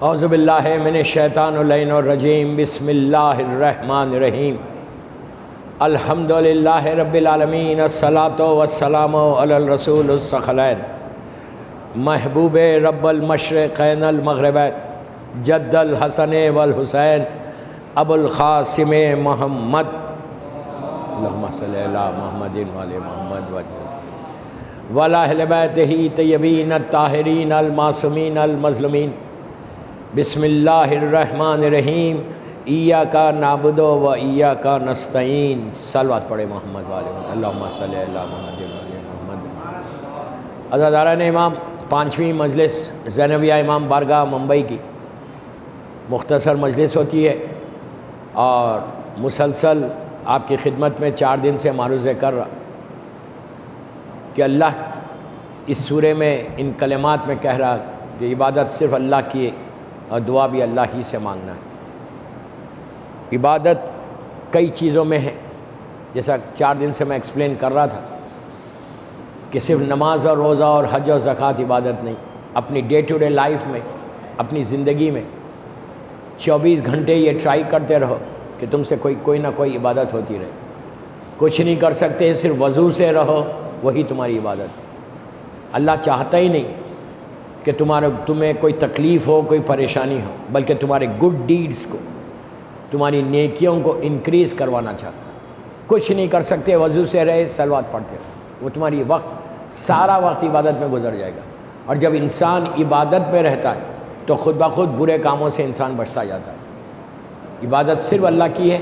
اعوذ باللہ من الشیطان اللعین الرجیم، بسم اللہ الرحمن الرحیم، الحمدللہ رب العالمین، الصلاۃ والسلام علی الرسول الثقلین، محبوب رب المشرقین المغربین، جد الحسن والحسین، ابو القاسم محمد، اللہم صلی علی محمد وعلی محمد وعلی اہل بیتہ طیبین الطاہرین المعصومین المظلومین۔ بسم اللہ الرحمن الرحیم، ایاک نعبد و ایاک نستعین۔ صلوات پڑھے محمد وعلی محمد، اللہم صلی علی محمد وعلی محمد۔ عزاداران امام، 5ویں مجلس زینبیہ امام بارگاہ ممبئی کی مختصر مجلس ہوتی ہے اور مسلسل آپ کی خدمت میں 4 دن سے معروضے کر رہا کہ اللہ اس سورے میں ان کلمات میں کہہ رہا کہ عبادت صرف اللہ کی ہے اور دعا بھی اللہ ہی سے مانگنا ہے۔ عبادت کئی چیزوں میں ہے، جیسا 4 دن سے میں ایکسپلین کر رہا تھا کہ صرف نماز اور روزہ اور حج اور زکوٰۃ عبادت نہیں، اپنی ڈے ٹو ڈے لائف میں، اپنی زندگی میں 24 گھنٹے یہ ٹرائی کرتے رہو کہ تم سے کوئی نہ کوئی عبادت ہوتی رہے۔ کچھ نہیں کر سکتے، صرف وضو سے رہو، وہی تمہاری عبادت ہے۔ اللہ چاہتا ہی نہیں کہ تمہیں کوئی تکلیف ہو، کوئی پریشانی ہو، بلکہ تمہارے گڈ ڈیڈز کو، تمہاری نیکیوں کو انکریز کروانا چاہتا ہے۔ کچھ نہیں کر سکتے، وضو سے رہے، صلوات پڑھتے رہے، وہ تمہاری سارا وقت عبادت میں گزر جائے گا۔ اور جب انسان عبادت میں رہتا ہے تو خود بخود برے کاموں سے انسان بچتا جاتا ہے۔ عبادت صرف اللہ کی ہے۔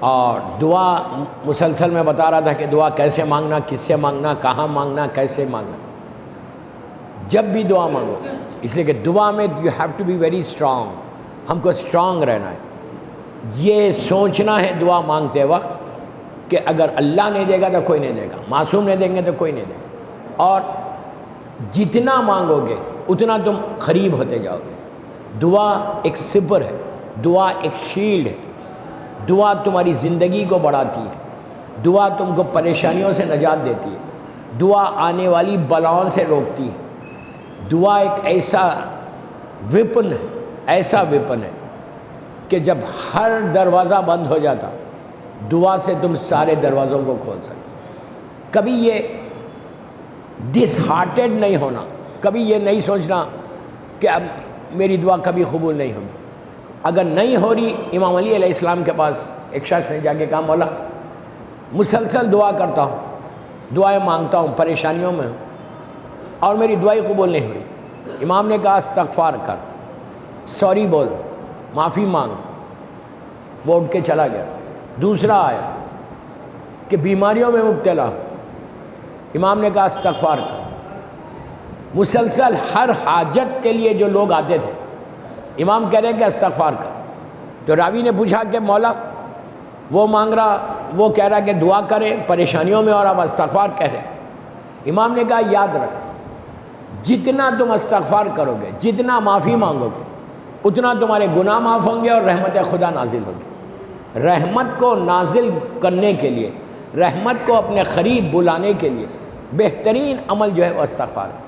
اور دعا مسلسل میں بتا رہا تھا کہ دعا کیسے مانگنا، کس سے مانگنا، کہاں مانگنا، کیسے مانگنا۔ جب بھی دعا مانگو، اس لیے کہ دعا میں you have to be very strong, ہم کو اسٹرانگ رہنا ہے۔ یہ سوچنا ہے دعا مانگتے وقت کہ اگر اللہ نہیں دے گا تو کوئی نہیں دے گا، معصوم نہیں دیں گے تو کوئی نہیں دے گا، اور جتنا مانگو گے اتنا تم قریب ہوتے جاؤ گے۔ دعا ایک سپر ہے، دعا ایک شیلڈ ہے، دعا تمہاری زندگی کو بڑھاتی ہے، دعا تم کو پریشانیوں سے نجات دیتی ہے، دعا آنے والی بلاؤں سے روکتی ہے۔ دعا ایک ایسا ویپن ہے کہ جب ہر دروازہ بند ہو جاتا، دعا سے تم سارے دروازوں کو کھول سکتے۔ کبھی یہ ڈس ہارٹیڈ نہیں ہونا، کبھی یہ نہیں سوچنا کہ اب میری دعا کبھی قبول نہیں ہوگی۔ اگر نہیں ہو رہی، امام علی علیہ السلام کے پاس ایک شخص نے جا کے کہا، مولا مسلسل دعا کرتا ہوں، دعائیں مانگتا ہوں، پریشانیوں میں ہوں اور میری دعائیں قبول نہیں ہو رہی۔ امام نے کہا استغفار کر، سوری بول، معافی مانگ۔ وہ اٹھ کے چلا گیا۔ دوسرا آیا کہ بیماریوں میں مبتلا ہوں، امام نے کہا استغفار کر۔ مسلسل ہر حاجت کے لیے جو لوگ آتے تھے، امام کہہ رہے کہ استغفار کر۔ تو راوی نے پوچھا کہ مولا وہ مانگ رہا، وہ کہہ رہا کہ دعا کرے پریشانیوں میں اور اب استغفار کہہ رہے۔ امام نے کہا یاد رکھ، جتنا تم استغفار کرو گے، جتنا معافی مانگو گے، اتنا تمہارے گناہ معاف ہوں گے اور رحمت خدا نازل ہوگی۔ رحمت کو نازل کرنے کے لیے، رحمت کو اپنے قریب بلانے کے لیے بہترین عمل جو ہے وہ استغفار ہے۔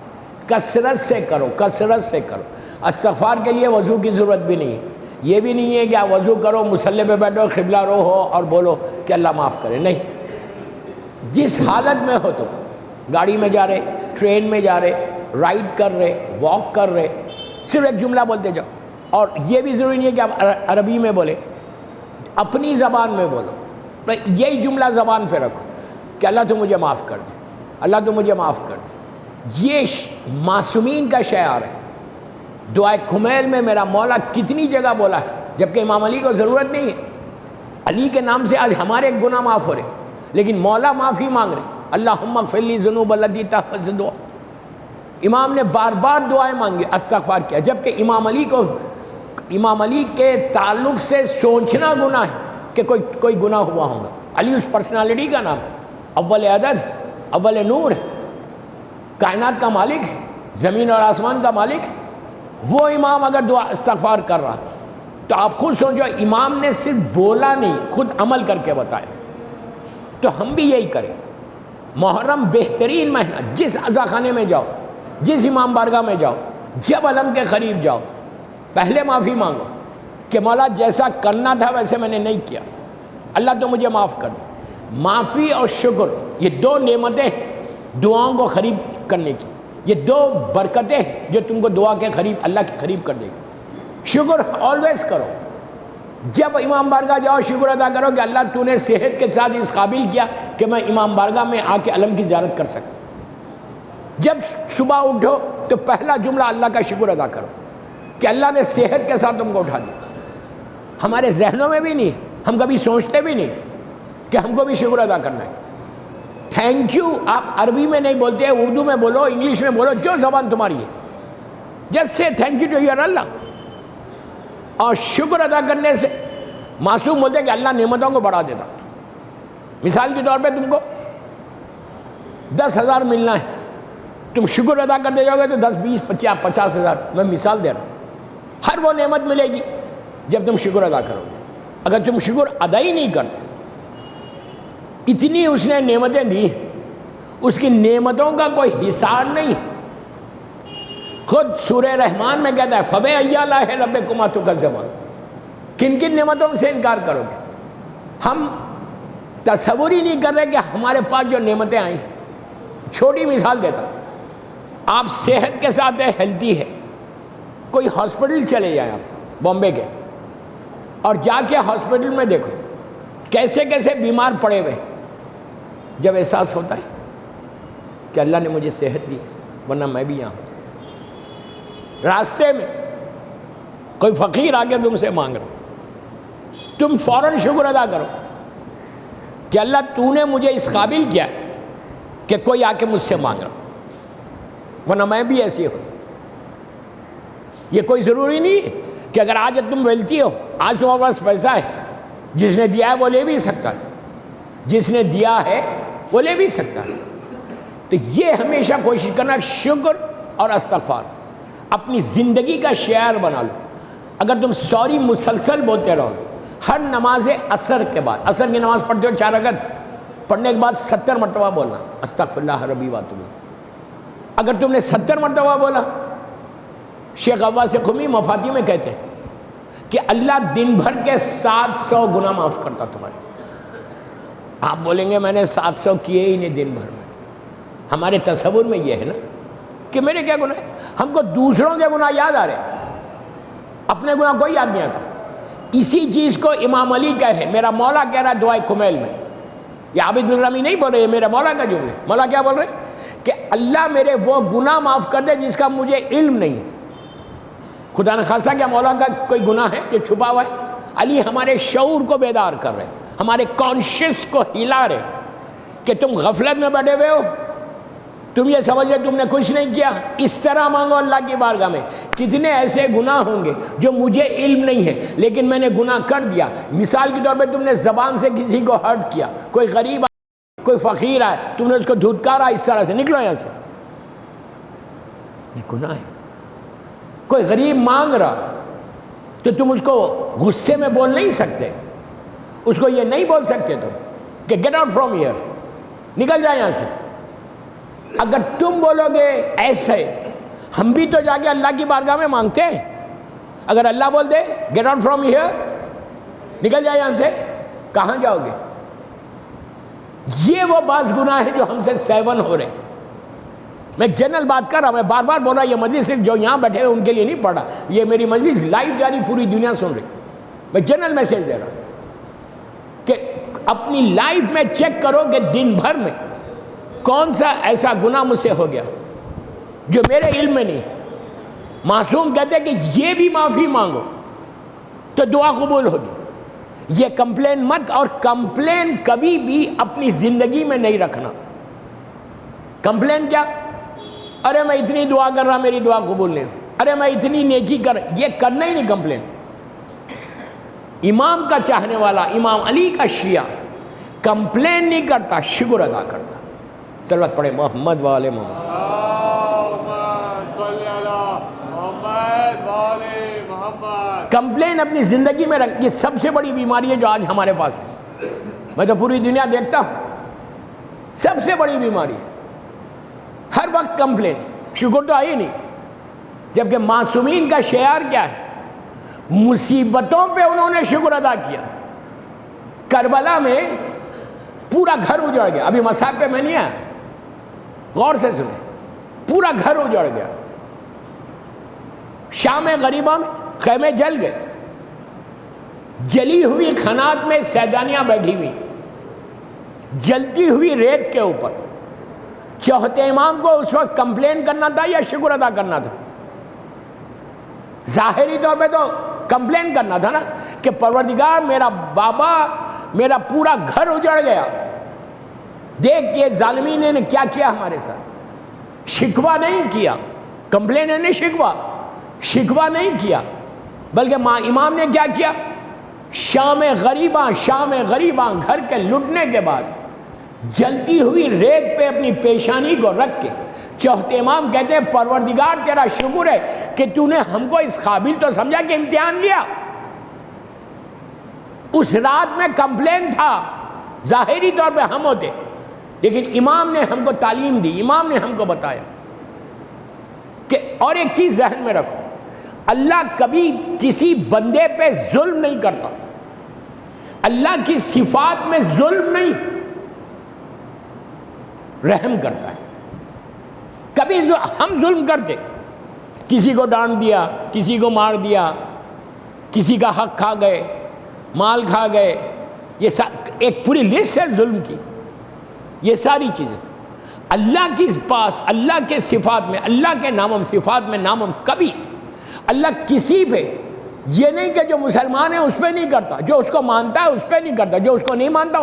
کثرت سے کرو، کثرت سے کرو۔ استغفار کے لیے وضو کی ضرورت بھی نہیں ہے۔ یہ بھی نہیں ہے کہ آپ وضو کرو، مصلی پہ بیٹھو، قبلہ رو ہو اور بولو کہ اللہ معاف کرے، نہیں۔ جس حالت میں ہو تم، گاڑی میں جا رہے، ٹرین میں جا رہے، رائڈ کر رہے، واک کر رہے، صرف ایک جملہ بولتے جاؤ۔ اور یہ بھی ضروری نہیں ہے کہ آپ عربی میں بولے، اپنی زبان میں بولو، یہی جملہ زبان پہ رکھو کہ اللہ تو مجھے معاف کر دے، اللہ تو مجھے معاف کر دے۔ یہ معصومین کا شعار ہے۔ دعائے کمیل میں میرا مولا کتنی جگہ بولا ہے، جبکہ امام علی کو ضرورت نہیں ہے۔ علی کے نام سے آج ہمارے گناہ معاف ہو رہے، لیکن مولا معافی مانگ رہے، اللہم اغفر لی ذنوب التی تحفظ دعا۔ امام نے بار بار دعائیں مانگی، استغفار کیا، جبکہ امام علی کے تعلق سے سوچنا گناہ ہے کہ کوئی گناہ ہوا ہوگا۔ علی اس پرسنالٹی کا نام ہے، اول عدد، اول نور ہے، کائنات کا مالک ہے، زمین اور آسمان کا مالک ہے۔ وہ امام اگر دعا استغفار کر رہا تو آپ خود سوچو، امام نے صرف بولا نہیں، خود عمل کر کے بتایا۔ تو ہم بھی یہی کریں۔ محرم بہترین مہینہ، جس عزا خانے میں جاؤ، جس امام بارگاہ میں جاؤ، جب علم کے قریب جاؤ، پہلے معافی مانگو کہ مولا جیسا کرنا تھا ویسے میں نے نہیں کیا، اللہ تو مجھے معاف کر دے۔ معافی اور شکر یہ دو نعمتیں دعاؤں کو قریب کرنے کی، یہ دو برکتیں جو تم کو دعا کے قریب، اللہ کے قریب کر دے گی۔ شکر آلویز کرو، جب امام بارگاہ جاؤ شکر ادا کرو کہ اللہ تو نے صحت کے ساتھ اس قابل کیا کہ میں امام بارگاہ میں آ کے علم کی زیارت کر سکا۔ جب صبح اٹھو تو پہلا جملہ اللہ کا شکر ادا کرو کہ اللہ نے صحت کے ساتھ تم کو اٹھا دیا۔ ہمارے ذہنوں میں بھی نہیں، ہم کبھی سوچتے بھی نہیں کہ ہم کو بھی شکر ادا کرنا ہے۔ تھینک یو آپ عربی میں نہیں بولتے، اردو میں بولو، انگلش میں بولو، جو زبان تمہاری ہے، جسٹ سے thank you to your Allah. اور شکر ادا کرنے سے معصوم بولتے کہ اللہ نعمتوں کو بڑھا دیتا۔ مثال کے طور پہ تم کو 10,000 ملنا ہے، تم شکر ادا کرتے جاؤ گے تو 10 20 50 50,000، میں مثال دے رہا ہوں، ہر وہ نعمت ملے گی جب تم شکر ادا کرو گے۔ اگر تم شکر ادا ہی نہیں کرتے، اتنی اس نے نعمتیں دی، اس کی نعمتوں کا کوئی حساب نہیں۔ خود سورہ رحمان میں کہتا ہے فَبِأَيِّ آلَاءِ رَبِّكُمَا تُكَذِّبَانِ، کن کن نعمتوں سے انکار کرو گے؟ ہم تصور ہی نہیں کر رہے کہ ہمارے پاس جو نعمتیں آئیں۔ چھوٹی مثال دیتا ہوں، آپ صحت کے ساتھ ہیلتھی ہے، کوئی ہاسپٹل چلے جائیں آپ بامبے کے، اور جا کے ہاسپٹل میں دیکھو کیسے کیسے بیمار پڑے ہوئے، جب احساس ہوتا ہے کہ اللہ نے مجھے صحت دی ورنہ میں بھی یہاں ہوتا۔ راستے میں کوئی فقیر آ کے تم سے مانگ رہا، تم فوراً شکر ادا کرو کہ اللہ تو نے مجھے اس قابل کیا کہ کوئی آ کے مجھ سے مانگ رہا، ورنہ میں بھی ایسی ہوتا۔ یہ کوئی ضروری نہیں ہے کہ اگر آج تم ویلتھی ہو، آج تمہارے پاس پیسہ ہے، جس نے دیا ہے وہ لے بھی سکتا ہے، جس نے دیا ہے وہ لے بھی سکتا ہے۔ تو یہ ہمیشہ کوشش کرنا شکر اور استغفار اپنی زندگی کا شعار بنا لو۔ اگر تم سوری مسلسل بولتے رہو، ہر نماز عصر کے بعد، عصر کی نماز پڑھتے ہو 4 رکعت، پڑھنے کے بعد 70 مرتبہ بولنا استغفر اللہ ربی واتوب الیہ۔ اگر تم نے 70 مرتبہ بولا، شیخ عباس قمی مفاتیح میں کہتے ہیں کہ اللہ دن بھر کے 700 گناہ معاف کرتا تمہارے۔ آپ بولیں گے میں نے 700 کیے ہی نہیں دن بھر میں۔ ہمارے تصور میں یہ ہے نا کہ میرے کیا گناہ ہے، ہم کو دوسروں کے گناہ یاد آ رہے ہیں، اپنے گناہ کوئی یاد نہیں آتا۔ اسی چیز کو امام علی کہہ رہے ہیں، میرا مولا کہہ رہا ہے دعائے کمیل میں، یہ عابد بن رمی نہیں بول رہے، یہ میرا مولا کا جملہ ہے۔ مولا کیا بول رہے ہیں کہ اللہ میرے وہ گناہ معاف کر دے جس کا مجھے علم نہیں ہے۔ خدا نخواستہ کیا مولا کا کوئی گناہ ہے جو چھپا ہوا ہے؟ علی ہمارے شعور کو بیدار کر رہے ہیں، ہمارے کانشیس کو ہلا رہے کہ تم غفلت میں بیٹھے ہوئے ہو، تم یہ سمجھے تم نے کچھ نہیں کیا۔ اس طرح مانگو اللہ کی بارگاہ میں، کتنے ایسے گناہ ہوں گے جو مجھے علم نہیں ہے لیکن میں نے گناہ کر دیا۔ مثال کے طور پہ تم نے زبان سے کسی کو ہرٹ کیا، کوئی غریب آئے، کوئی فقیر آئے، تم نے اس کو دھتکارا، اس طرح سے نکلو یہاں سے، یہ گناہ ہے۔ کوئی غریب مانگ رہا تو تم اس کو غصے میں بول نہیں سکتے، اس کو یہ نہیں بول سکتے تم کہ گیٹ آؤٹ فرام ہیئر، نکل جائے یہاں سے۔ اگر تم بولو گے ایسے، ہم بھی تو جا کے اللہ کی بارگاہ میں مانگتے ہیں، اگر اللہ بول دے گیٹ آؤٹ فرام ہیئر، نکل جائے یہاں سے، کہاں جاؤ گے؟ یہ وہ بعض گناہ ہیں جو ہم سے سیون ہو رہے ہیں۔ میں جنرل بات کر رہا ہوں، میں بار بار بول رہا، یہ مجلس صرف جو یہاں بیٹھے ہوئے ان کے لیے نہیں پڑھ رہا، یہ میری مجلس لائیو جاری پوری دنیا سن رہی، میں جنرل میسیج دے رہا ہوں کہ اپنی لائف میں چیک کرو کہ دن بھر میں کون سا ایسا گناہ مجھ سے ہو گیا جو میرے علم میں نہیں۔ معصوم کہتے ہیں کہ یہ بھی معافی مانگو تو دعا قبول ہوگی۔ یہ کمپلین مت، اور کمپلین کبھی بھی اپنی زندگی میں نہیں رکھنا۔ کمپلین کیا؟ ارے میں اتنی دعا کر رہا میری دعا قبول نہیں، ارے میں اتنی نیکی کر، یہ کرنا ہی نہیں کمپلین۔ امام کا چاہنے والا، امام علی کا شیعہ، کمپلین نہیں کرتا، شکر ادا کرتا۔ صلوات پڑھے محمد والے محمد۔ کمپلین اپنی زندگی میں رکھ، یہ سب سے بڑی بیماری ہے جو آج ہمارے پاس ہے۔ میں تو پوری دنیا دیکھتا ہوں، سب سے بڑی بیماری ہر وقت کمپلین، شکر تو آئی نہیں۔ جبکہ معصومین کا شعار کیا ہے؟ مصیبتوں پہ انہوں نے شکر ادا کیا. کربلا میں پورا گھر اجڑ گیا. ابھی مصائب پہ میں نہیں آیا, غور سے سنیں. پورا گھر اجڑ گیا. شام غریبہ میں خیمے جل گئے. جلی ہوئی خنات میں سیدانیاں بیٹھی ہوئی, جلتی ہوئی ریت کے اوپر. چوتھے امام کو اس وقت کمپلین کرنا تھا یا شکر ادا کرنا تھا؟ ظاہری طور پہ تو کمپلین کرنا تھا نا کہ پروردگار میرا بابا, میرا پورا گھر اجڑ گیا, دیکھ یہ ظالمین نے کیا کیا ہمارے ساتھ. شکوہ نہیں کیا, کمپلین نے شکوہ نہیں کیا, بلکہ امام نے کیا کیا؟ شام غریباں گھر کے لٹنے کے بعد جلتی ہوئی ریت پہ اپنی پیشانی کو رکھ کے چوتھے امام کہتے ہیں پروردگار تیرا شکر ہے کہ تو نے ہم کو اس قابل تو سمجھا کہ امتحان لیا. اس رات میں کمپلین تھا, ظاہری طور پہ ہم ہوتے, لیکن امام نے ہم کو تعلیم دی, امام نے ہم کو بتایا کہ اور ایک چیز ذہن میں رکھو, اللہ کبھی کسی بندے پہ ظلم نہیں کرتا. اللہ کی صفات میں ظلم نہیں, رحم کرتا ہے. کبھی ہم ظلم کرتے, کسی کو ڈانٹ دیا, کسی کو مار دیا, کسی کا حق کھا گئے, مال کھا گئے, یہ ایک پوری لسٹ ہے ظلم کی. یہ ساری چیزیں اللہ کے پاس, اللہ کے صفات میں, اللہ کے نام صفات میں نام کبھی اللہ کسی پہ یہ نہیں کہ جو مسلمان ہے اس پہ نہیں کرتا, جو اس کو مانتا ہے اس پہ نہیں کرتا, جو اس کو نہیں مانتا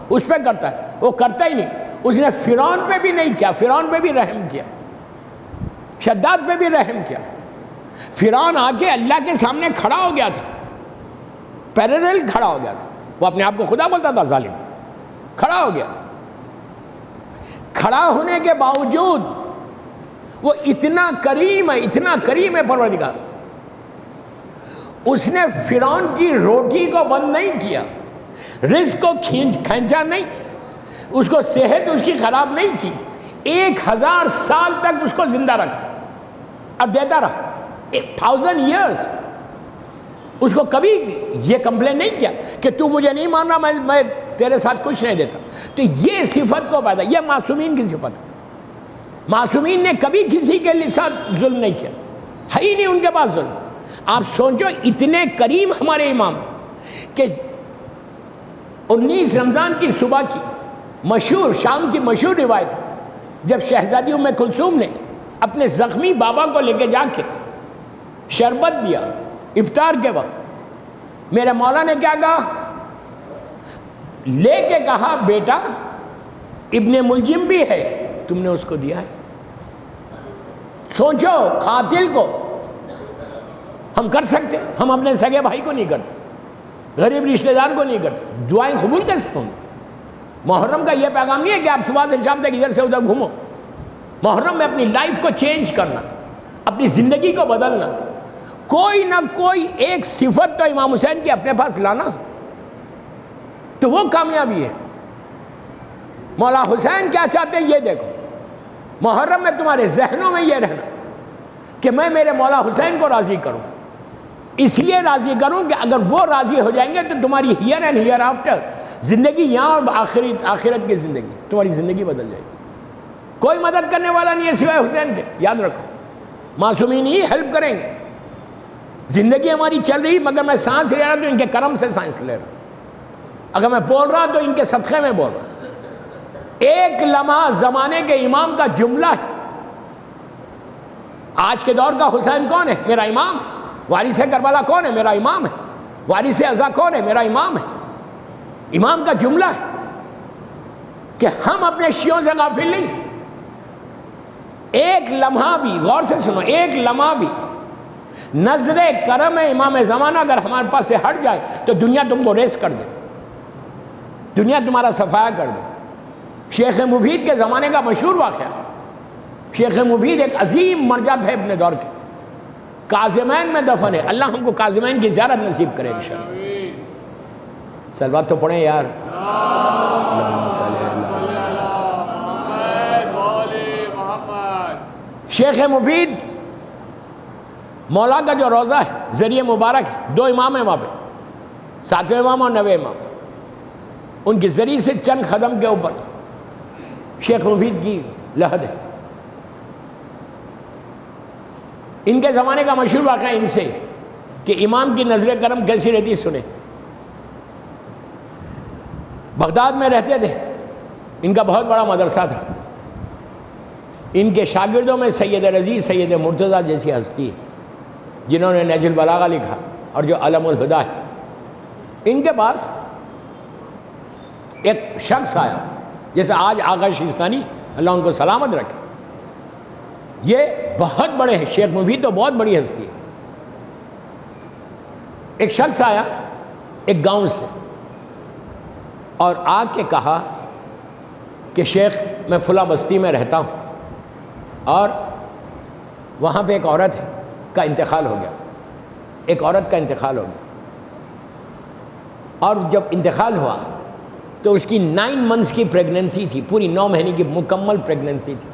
اس پہ کرتا ہے, وہ کرتا ہی نہیں. اس نے فرعون پہ بھی نہیں کیا, فرعون پہ بھی رحم کیا, شداد پہ بھی رحم کیا. فرعون آ کے اللہ کے سامنے کھڑا ہو گیا تھا, پیرلل کھڑا ہو گیا تھا. وہ اپنے آپ کو خدا بولتا تھا, ظالم کھڑا ہو گیا. کھڑا ہونے کے باوجود وہ اتنا کریم ہے پروردگار. اس نے فرعون کی روٹی کو بند نہیں کیا, رزق کو کھینچا نہیں, اس کو صحت اس کی خراب نہیں کی, 1000 سال تک اس کو زندہ رکھا, اب دیتا رہا 1000 years. اس کو کبھی یہ کمپلین نہیں کیا کہ تو مجھے نہیں مان رہا, میں تیرے ساتھ کچھ نہیں دیتا. تو یہ صفت کو پیدا, یہ معصومین کی صفت ہے. معصومین نے کبھی کسی کے ساتھ ظلم نہیں کیا, ہے ہی نہیں ان کے پاس ظلم. آپ سوچو اتنے کریم ہمارے امام کہ 19 رمضان کی صبح کی مشہور, شام کی مشہور روایت, جب شہزادی ام کلثوم نے اپنے زخمی بابا کو لے کے جا کے شربت دیا افطار کے وقت, میرے مولا نے کیا کہا؟ لے کے کہا بیٹا ابن ملجم بھی ہے, تم نے اس کو دیا ہے. سوچو, قاتل کو ہم کر سکتے, ہم اپنے سگے بھائی کو نہیں کرتے, غریب رشتہ دار کو نہیں کرتے, دعائیں قبول کیسے ہوں؟ محرم کا یہ پیغام نہیں ہے کہ آپ صبح سے شام تک ادھر سے ادھر گھومو. محرم میں اپنی لائف کو چینج کرنا, اپنی زندگی کو بدلنا, کوئی نہ کوئی ایک صفت تو امام حسین کی اپنے پاس لانا, تو وہ کامیابی ہے. مولا حسین کیا چاہتے ہیں یہ دیکھو. محرم میں تمہارے ذہنوں میں یہ رہنا کہ میں میرے مولا حسین کو راضی کروں, اس لیے راضی کروں کہ اگر وہ راضی ہو جائیں گے تو تمہاری ہیئر اینڈ ہیئر آفٹر زندگی یہاں اور آخرت کی زندگی, تمہاری زندگی بدل جائے گی. کوئی مدد کرنے والا نہیں ہے سوائے حسین کے, یاد رکھو. معصومین ہی ہیلپ کریں گے. زندگی ہماری چل رہی, مگر میں سانس لے رہا تو ان کے کرم سے سانس لے رہا, اگر میں بول رہا تو ان کے صدقے میں بول رہا. ایک لمحہ زمانے کے امام کا جملہ ہے. آج کے دور کا حسین کون ہے؟ میرا امام ہے. وارث کربلا کون ہے؟ میرا امام ہے. وارث عزا کون ہے؟ میرا امام ہے. امام کا جملہ ہے کہ ہم اپنے شیعوں سے غافل نہیں. ایک لمحہ بھی, غور سے سنو, ایک لمحہ بھی نظر کرم امام زمانہ اگر ہمارے پاس سے ہٹ جائے تو دنیا تم کو ریس کر دے, دنیا تمہارا صفایا کر دے. شیخ مفید کے زمانے کا مشہور واقعہ. شیخ مفید ایک عظیم مرجع ہے اپنے دور کے, کاظمین میں دفن ہے. اللہ ہم کو کاظمین کی زیارت نصیب کرے انشاءاللہ. صلوات تو پڑھیں یار. شیخ مفید مولا کا جو روضہ ہے ذریعہ مبارک ہے، 2 امام ہیں وہاں پہ، 7ویں امام اور 9ویں امام، ان کے ذریعے سے چند قدم کے اوپر شیخ مفید کی لحد ہے۔ ان کے زمانے کا مشہور واقعہ ان سے کہ امام کی نظر کرم کیسی رہتی سنیں۔ بغداد میں رہتے تھے، ان کا بہت بڑا مدرسہ تھا، ان کے شاگردوں میں سید رضی، سید مرتضیٰ جیسی ہستی ہے جنہوں نے نہج البلاغہ لکھا اور جو علم الہدیٰ ہے۔ ان کے پاس ایک شخص آیا، جیسے آج آغا شیستانی اللہ ان کو سلامت رکھے، یہ بہت بڑے ہیں، شیخ مفید تو بہت بڑی ہستی ہے۔ ایک شخص آیا ایک گاؤں سے اور آ کے کہا کہ شیخ میں فلاں بستی میں رہتا ہوں اور وہاں پہ ایک عورت کا انتقال ہو گیا، ایک عورت کا انتقال ہو گیا، اور جب انتقال ہوا تو اس کی 9 منتھس کی پریگننسی تھی، پوری 9 مہینے کی مکمل پریگننسی تھی،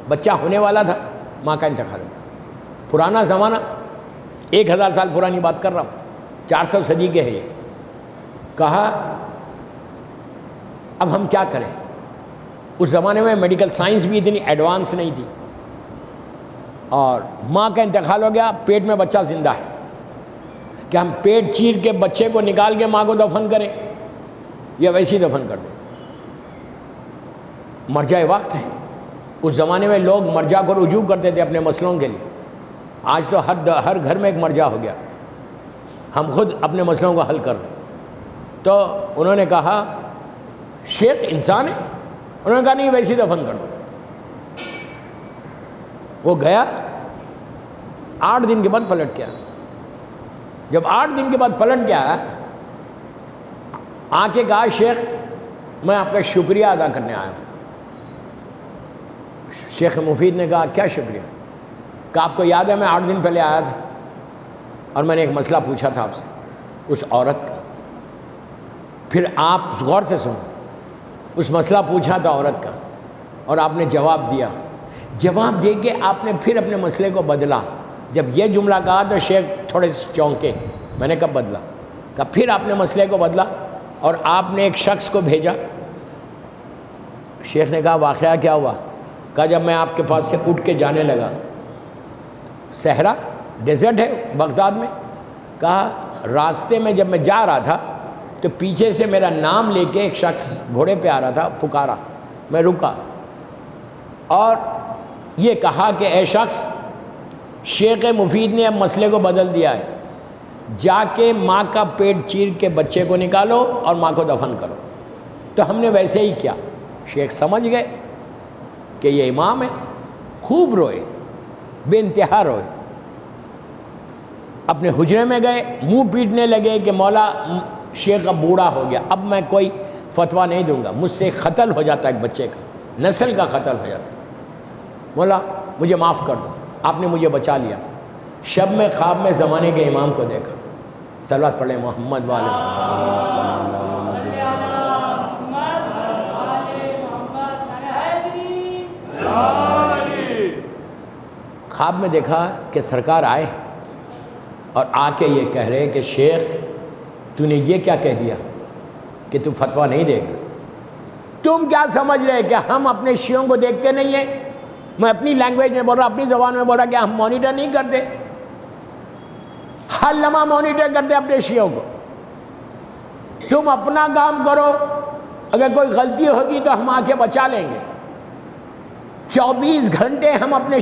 بچہ ہونے والا تھا، ماں کا انتقال ہو گیا۔ پرانا زمانہ، 1000 سال پرانی بات کر رہا ہوں، 400 صدی کے ہے یہ۔ کہا اب ہم کیا کریں؟ اس زمانے میں میڈیکل سائنس بھی اتنی ایڈوانس نہیں تھی، اور ماں کا انتقال ہو گیا، پیٹ میں بچہ زندہ ہے، کہ ہم پیٹ چیر کے بچے کو نکال کے ماں کو دفن کریں یا ویسے ہی دفن کر دیں؟ مرجع وقت ہے، اس زمانے میں لوگ مرجع کو رجوع کرتے تھے اپنے مسئلوں کے لیے، آج تو ہر گھر میں ایک مرجع ہو گیا، ہم خود اپنے مسئلوں کو حل کر رہے ہیں۔ تو انہوں نے کہا شیخ انسان ہے؟ انہوں نے کہا نہیں، ویسے ہی دفن کر دو۔ وہ گیا، 8 دن کے بعد پلٹ کے آیا۔ جب 8 دن کے بعد پلٹ کے آیا، آ کے کہا شیخ میں آپ کا شکریہ ادا کرنے آیا ہوں۔ شیخ مفید نے کہا کیا شکریہ؟ کہا آپ کو یاد ہے میں 8 دن پہلے آیا تھا اور میں نے ایک مسئلہ پوچھا تھا آپ سے، اس عورت کا، پھر آپ غور سے سنو، اس مسئلہ پوچھا تھا عورت کا اور آپ نے جواب دیا، جواب دے کے آپ نے پھر اپنے مسئلے کو بدلا۔ جب یہ جملہ کہا تو شیخ تھوڑے چونکے، میں نے کب بدلا؟ کہا پھر آپ نے مسئلے کو بدلا اور آپ نے ایک شخص کو بھیجا۔ شیخ نے کہا واقعہ کیا ہوا؟ کہا جب میں آپ کے پاس سے اٹھ کے جانے لگا، صحرا ڈیزرٹ ہے بغداد میں، کہا راستے میں جب میں جا رہا تھا تو پیچھے سے میرا نام لے کے ایک شخص گھوڑے پہ آ رہا تھا، پکارا، میں رکا اور یہ کہا کہ اے شخص، شیخ مفید نے اب مسئلے کو بدل دیا ہے، جا کے ماں کا پیٹ چیر کے بچے کو نکالو اور ماں کو دفن کرو۔ تو ہم نے ویسے ہی کیا۔ شیخ سمجھ گئے کہ یہ امام ہے، خوب روئے، بے انتہا روئے، اپنے حجرے میں گئے، منہ پیٹنے لگے کہ مولا شیخ اب بوڑھا ہو گیا، اب میں کوئی فتویٰ نہیں دوں گا، مجھ سے قتل ہو جاتا ہے ایک بچے کا، نسل کا قتل ہو جاتا ہے، مولا مجھے معاف کر دو، آپ نے مجھے بچا لیا۔ شب میں خواب میں زمانے کے امام کو دیکھا، صلوات پڑھیں محمد والے محمد صلی اللہ علیہ وسلم۔ خواب میں دیکھا کہ سرکار آئے اور آ کے یہ کہہ رہے کہ شیخ تو نے یہ کیا کہہ دیا کہ تو فتویٰ نہیں دے گا؟ تم کیا سمجھ رہے کہ ہم اپنے شیعوں کو دیکھتے نہیں ہیں؟ میں اپنی لینگویج میں بول رہا، اپنی زبان میں بول رہا کہ ہم مانیٹر نہیں کرتے؟ ہر لمحہ مانیٹر کرتے اپنے شیعوں کو۔ تم اپنا کام کرو، اگر کوئی غلطی ہوگی تو ہم آ کے بچا لیں گے۔ 24 گھنٹے ہم اپنے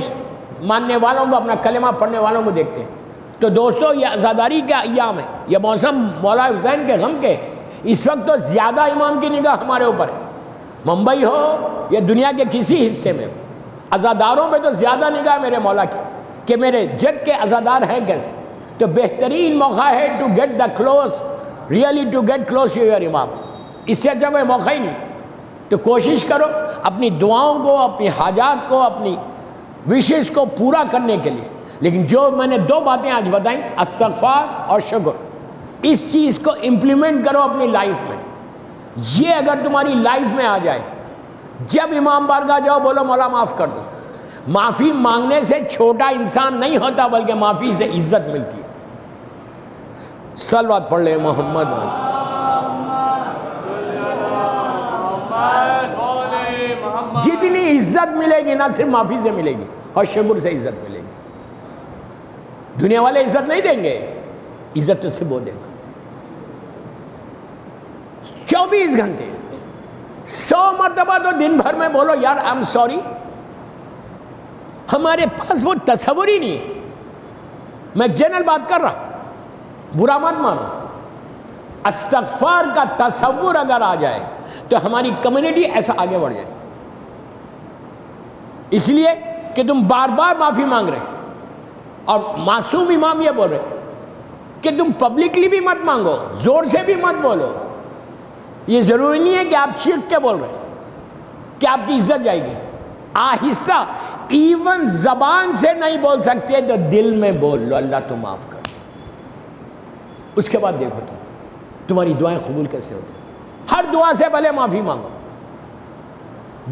ماننے والوں کو، اپنا کلمہ پڑھنے والوں کو دیکھتے ہیں۔ تو دوستو یہ عزاداری کا ایام ہے، یہ موسم مولا حسین کے غم کے، اس وقت تو زیادہ امام کی نگاہ ہمارے اوپر ہے، ممبئی ہو یا دنیا کے کسی حصے میں، عزاداروں پہ تو زیادہ نگاہ میرے مولا کی کہ میرے جد کے عزادار ہیں کیسے۔ تو بہترین موقع ہے to get the close, really to get close to your امام، اس سے اچھا کوئی موقع ہی نہیں۔ تو کوشش کرو اپنی دعاؤں کو، اپنی حاجات کو، اپنی وشز کو پورا کرنے کے لیے۔ لیکن جو میں نے 2 باتیں آج بتائیں، استغفار اور شکر، اس چیز کو امپلیمنٹ کرو اپنی لائف میں۔ یہ اگر تمہاری لائف میں آ جائے، جب امام بارگاہ جاؤ بولو مولا معاف کر دو، معافی مانگنے سے چھوٹا انسان نہیں ہوتا بلکہ معافی سے عزت ملتی ہے۔ صلوات پڑھ لیں محمد۔ جتنی عزت ملے گی نہ صرف معافی سے ملے گی اور شکر سے عزت ملے گی۔ دنیا والے عزت نہیں دیں گے، عزت تو صرف وہ دے گا۔ 24 گھنٹے 100 مرتبہ تو دن بھر میں بولو یار آئی ایم سوری۔ ہمارے پاس وہ تصور ہی نہیں ہے۔ میں جنرل بات کر رہا، برا مت مانو۔ استغفار کا تصور اگر آ جائے تو ہماری کمیونٹی ایسا آگے بڑھ جائے، اس لیے کہ تم بار بار معافی مانگ رہے اور معصوم امام یہ بول رہے کہ تم پبلکلی بھی مت مانگو، زور سے بھی مت بولو۔ یہ ضروری نہیں ہے کہ آپ چیخ کے بول رہے کہ آپ کی عزت جائے گی، آہستہ، ایون زبان سے نہیں بول سکتے تو دل میں بول لو اللہ تو معاف کر۔ اس کے بعد دیکھو تمہاری دعائیں قبول کیسے ہوتی۔ ہر دعا سے پہلے معافی مانگو۔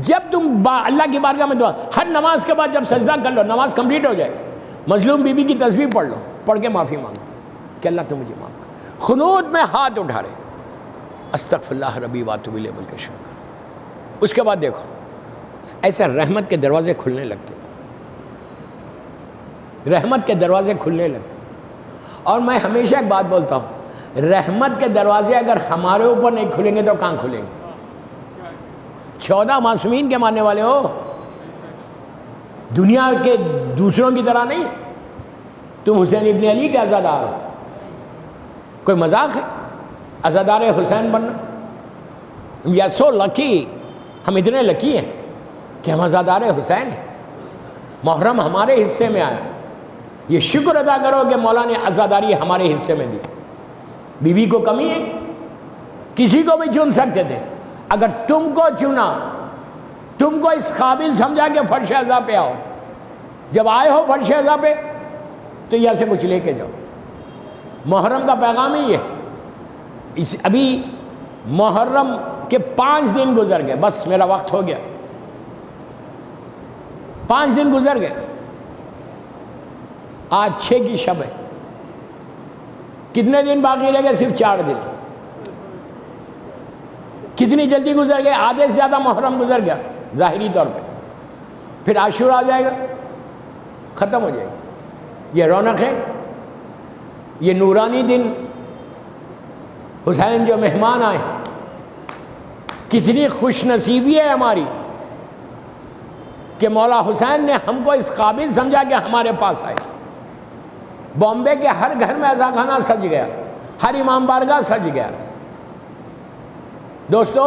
جب تم اللہ کی بارگاہ میں دعا، ہر نماز کے بعد جب سجدہ کر لو، نماز کمپلیٹ ہو جائے، مظلوم بی بی کی تسبیح پڑھ لو، پڑھ کے معافی مانگو کہ اللہ تو مجھے معاف کر۔ قنوت میں ہاتھ اٹھا رہے، استغفر اللہ ربی واتوب الیہ بول کے شروع کرو۔ اس کے بعد دیکھو ایسے رحمت کے دروازے کھلنے لگتے، رحمت کے دروازے کھلنے لگتے۔ اور میں ہمیشہ ایک بات بولتا ہوں، رحمت کے دروازے اگر ہمارے اوپر نہیں کھلیں گے تو کہاں کھلیں گے؟ 14 معصومین کے ماننے والے ہو، دنیا کے دوسروں کی طرح نہیں۔ تم حسین ابن علی کے عزادار ہو، کوئی مذاق ہے عزادار حسین بننا؟ وی آر سو لکی، ہم اتنے لکی ہیں کہ ہم عزادار حسین ہیں، محرم ہمارے حصے میں آیا۔ یہ شکر ادا کرو کہ مولا نے عزاداری ہمارے حصے میں دی۔ بی بی کو کمی ہے؟ کسی کو بھی چن سکتے تھے، اگر تم کو چنا، تم کو اس قابل سمجھا کہ فرش عزا پہ آؤ، جب آئے ہو فرش عزا پہ تو یہاں سے کچھ لے کے جاؤ۔ محرم کا پیغام ہی ہے۔ ابھی محرم کے 5 دن گزر گئے، بس میرا وقت ہو گیا، 5 دن گزر گئے، آج 6 کی شب ہے۔ کتنے دن باقی رہ گئے؟ صرف 4 دن۔ کتنی جلدی گزر گئے، آدھے سے زیادہ محرم گزر گیا ظاہری طور پہ۔ پھر عاشورہ آ جائے گا، ختم ہو جائے گا۔ یہ رونق ہے، یہ نورانی دن، حسین جو مہمان آئے، کتنی خوش نصیبی ہے ہماری کہ مولا حسین نے ہم کو اس قابل سمجھا کہ ہمارے پاس آئے۔ بامبے کے ہر گھر میں عزا خانہ سج گیا، ہر امام بارگاہ سج گیا۔ دوستو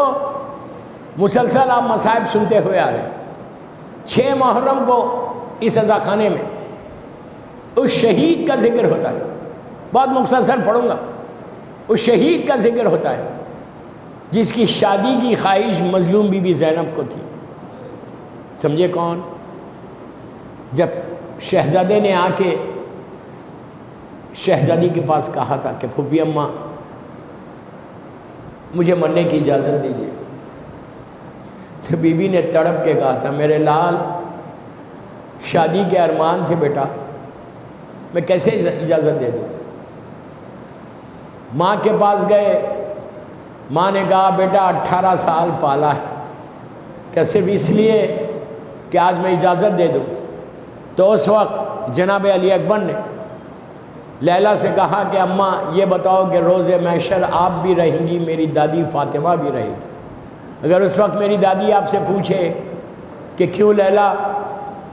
مسلسل آپ مصائب سنتے ہوئے آ رہے ہیں۔ 6 محرم کو اس عزا خانے میں اس شہید کا ذکر ہوتا ہے، بہت مختصر پڑھوں گا۔ اس شہید کا ذکر ہوتا ہے جس کی شادی کی خواہش مظلوم بی بی زینب کو تھی۔ سمجھے کون؟ جب شہزادے نے آ کے شہزادی کے پاس کہا تھا کہ پھوپھی اماں مجھے مرنے کی اجازت دیجیے، تو بی بی نے تڑپ کے کہا تھا میرے لال شادی کے ارمان تھے بیٹا، میں کیسے اجازت دے دوں؟ ماں کے پاس گئے، ماں نے کہا بیٹا 18 سال پالا ہے، کہ صرف اس لیے کہ آج میں اجازت دے دوں؟ تو اس وقت جناب علی اکبر نے لیلا سے کہا کہ اماں یہ بتاؤ کہ روز محشر آپ بھی رہیں گی، میری دادی فاطمہ بھی رہے گی۔ اگر اس وقت میری دادی آپ سے پوچھے کہ کیوں لیلا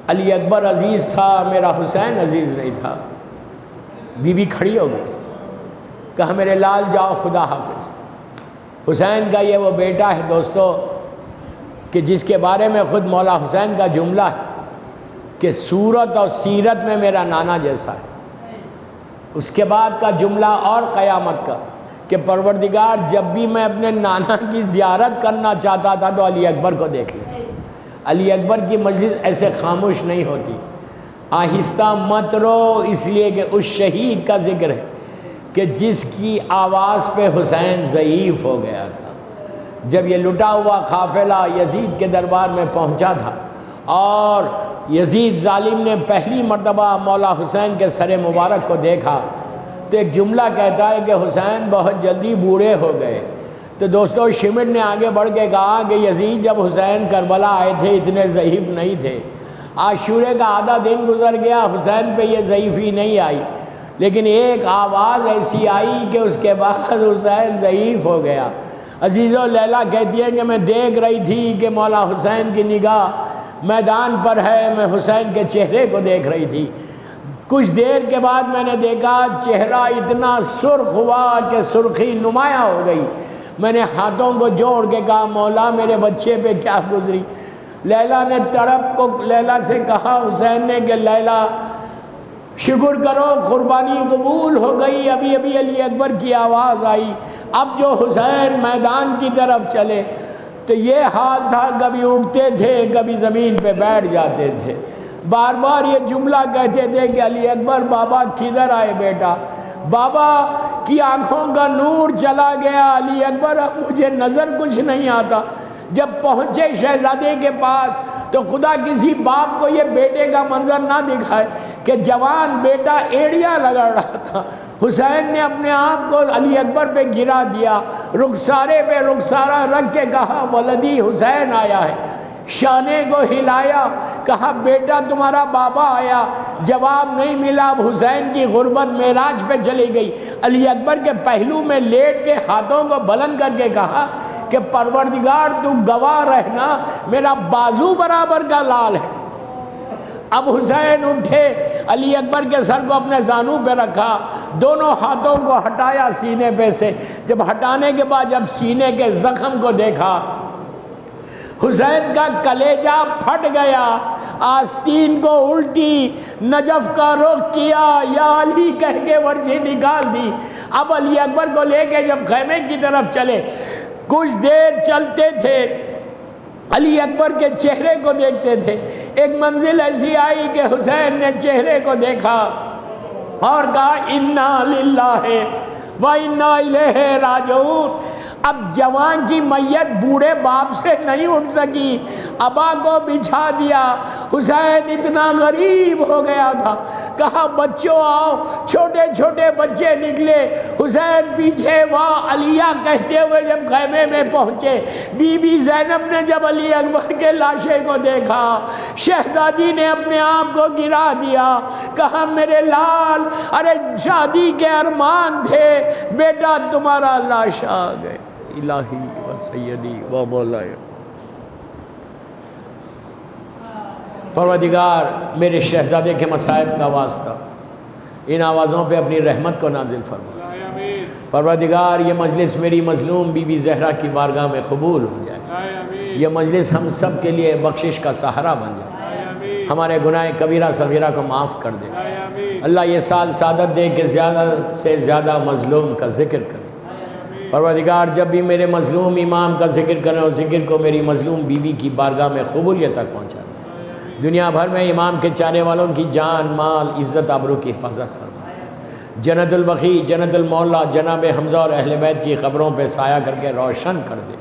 علی اکبر عزیز تھا میرا حسین عزیز نہیں تھا، بی بی کھڑی ہو گئی، کہا میرے لال جاؤ خدا حافظ۔ حسین کا یہ وہ بیٹا ہے دوستو کہ جس کے بارے میں خود مولا حسین کا جملہ ہے کہ صورت اور سیرت میں میرا نانا جیسا ہے۔ اس کے بعد کا جملہ اور قیامت کا کہ پروردگار جب بھی میں اپنے نانا کی زیارت کرنا چاہتا تھا تو علی اکبر کو دیکھ لیں۔ علی اکبر کی مجلس ایسے خاموش نہیں ہوتی، آہستہ مت رو، اس لیے کہ اس شہید کا ذکر ہے کہ جس کی آواز پہ حسین ضعیف ہو گیا تھا۔ جب یہ لٹا ہوا قافلہ یزید کے دربار میں پہنچا تھا اور یزید ظالم نے پہلی مرتبہ مولا حسین کے سر مبارک کو دیکھا تو ایک جملہ کہتا ہے کہ حسین بہت جلدی بوڑھے ہو گئے۔ تو دوستو شمر نے آگے بڑھ کے کہا کہ یزید جب حسین کربلا آئے تھے اتنے ضعیف نہیں تھے، عاشورے کا آدھا دن گزر گیا، حسین پہ یہ ضعیفی نہیں آئی، لیکن ایک آواز ایسی آئی کہ اس کے بعد حسین ضعیف ہو گیا۔ عزیزو، لیلا کہتی ہے کہ میں دیکھ رہی تھی کہ مولا حسین کی نگاہ میدان پر ہے، میں حسین کے چہرے کو دیکھ رہی تھی۔ کچھ دیر کے بعد میں نے دیکھا چہرہ اتنا سرخ ہوا کہ سرخی نمایاں ہو گئی۔ میں نے ہاتھوں کو جوڑ کے کہا مولا میرے بچے پہ کیا گزری؟ لیلا نے تڑپ کو لیلا سے کہا حسین نے کہ لیلا شکر کرو قربانی قبول ہو گئی، ابھی ابھی علی اکبر کی آواز آئی، اب جو حسین میدان کی طرف چلے۔ تو یہ حال تھا، کبھی اٹھتے تھے کبھی زمین پہ بیٹھ جاتے تھے، بار بار یہ جملہ کہتے تھے کہ علی اکبر بابا کدھر آئے بیٹا؟ بابا کی آنکھوں کا نور چلا گیا، علی اکبر اب مجھے نظر کچھ نہیں آتا۔ جب پہنچے شہزادے کے پاس تو خدا کسی باپ کو یہ بیٹے کا منظر نہ دکھائے کہ جوان بیٹا ایڑیاں لگڑ رہا تھا۔ حسین نے اپنے آپ کو علی اکبر پہ گرا دیا، رخسارے پہ رخسارہ رکھ کے کہا ولدی حسین آیا ہے۔ شانے کو ہلایا، کہا بیٹا تمہارا بابا آیا۔ جواب نہیں ملا، اب حسین کی غربت معراج پہ چلی گئی۔ علی اکبر کے پہلو میں لیٹ کے ہاتھوں کو بلند کر کے کہا کہ پروردگار تو گواہ رہنا میرا بازو برابر کا لال ہے۔ اب حسین اٹھے، علی اکبر کے سر کو اپنے زانو پہ رکھا، دونوں ہاتھوں کو ہٹایا سینے پہ سے۔ جب ہٹانے کے بعد جب سینے کے زخم کو دیکھا، حسین کا کلیجہ پھٹ گیا، آستین کو الٹی نجف کا رخ کیا، یا علی کہہ کے ورچی نکال دی۔ اب علی اکبر کو لے کے جب خیمے کی طرف چلے، کچھ دیر چلتے تھے، علی اکبر کے چہرے کو دیکھتے تھے۔ ایک منزل ایسی آئی کہ حسین نے چہرے کو دیکھا اور کہا انا للہ و انا الیہ راجعون۔ اب جوان کی میت بوڑھے باپ سے نہیں اٹھ سکی، ابا کو بچھا دیا۔ حسین اتنا غریب ہو گیا تھا، کہا بچوں آؤ، چھوٹے چھوٹے بچے نکلے۔ حسین پیچھے واہ علیہ کہتے ہوئے جب خیمے میں پہنچے، بی بی زینب نے جب علی اکبر کے لاشے کو دیکھا، شہزادی نے اپنے آپ کو گرا دیا، کہا میرے لال، ارے شادی کے ارمان تھے، بیٹا تمہارا لاشا آ گئے۔ الہی و سیدی و مولایا، پروردگار میرے شہزادے کے مصائب کا واسطہ ان آوازوں پہ اپنی رحمت کو نازل فرما۔ پروردگار یہ مجلس میری مظلوم بی بی زہرا کی بارگاہ میں قبول ہو جائے، یہ مجلس ہم سب کے لیے بخشش کا سہارا بن جائے، ہمارے گناہ کبیرہ صغیرہ کو معاف کر دے۔ اللہ یہ سال سعادت دے کہ زیادہ سے زیادہ مظلوم کا ذکر کرے۔ پروردگار جب بھی میرے مظلوم امام کا ذکر کریں اور ذکر کو میری مظلوم بیوی کی بارگاہ میں قبولیت تک پہنچا دیں۔ دنیا بھر میں امام کے چاہنے والوں کی جان، مال، عزت، آبرو کی حفاظت فرمائے۔ جنت البقیع، جنت المولا، جناب حمزہ اور اہل بیت کی قبروں پہ سایہ کر کے روشن کر دے۔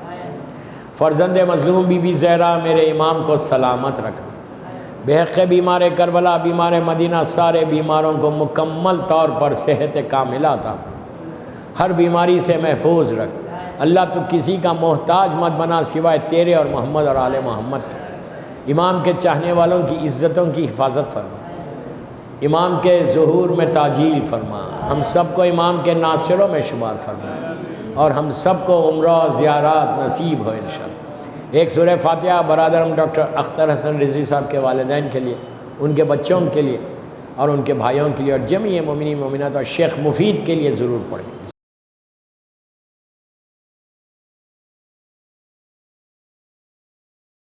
فرزند مظلوم بی بی زہرا میرے امام کو سلامت رکھنا۔ بے حق بیمار کربلا، بیمار مدینہ، سارے بیماروں کو مکمل طور پر صحت کاملہ عطا فرما، ہر بیماری سے محفوظ رکھ۔ اللہ تو کسی کا محتاج مت بنا سوائے تیرے اور محمد اور آل محمد کے۔ امام کے چاہنے والوں کی عزتوں کی حفاظت فرما، امام کے ظہور میں تعجیل فرما، ہم سب کو امام کے ناصروں میں شمار فرما، اور ہم سب کو عمرہ زیارات نصیب ہو انشاءاللہ۔ ایک سورہ فاتحہ برادرم ڈاکٹر اختر حسن رضوی صاحب کے والدین کے لیے، ان کے بچوں کے لیے اور ان کے بھائیوں کے لیے اور جمیع مومنین مومنات اور شیخ مفید کے لیے ضرور پڑھیں۔